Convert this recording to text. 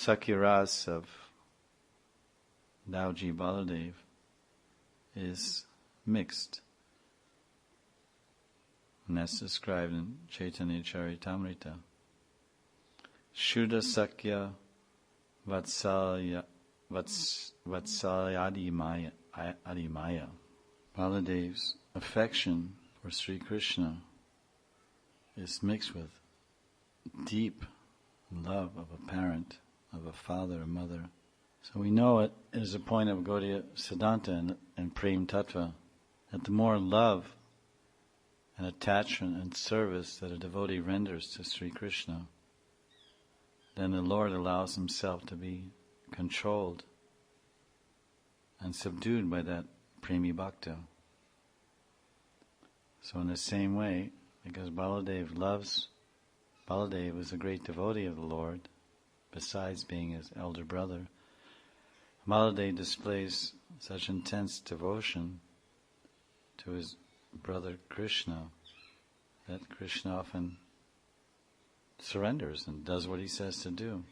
Sakya-ras of Dauji Baladev is mixed. And that's described in Chaitanya Charitamrita. Shuddha Sakya Vatsalyadimaya. Baladev's affection for Sri Krishna is mixed with deep love of a parent, of a father or mother. So we know it is a point of Gaudiya Siddhanta and Prem Tattva, that the more love and attachment and service that a devotee renders to Sri Krishna, then the Lord allows himself to be controlled and subdued by that Premi Bhakta. So in the same way, because Baladev was a great devotee of the Lord, besides being his elder brother, Baladev displays such intense devotion to his brother Krishna that Krishna often surrenders and does what he says to do.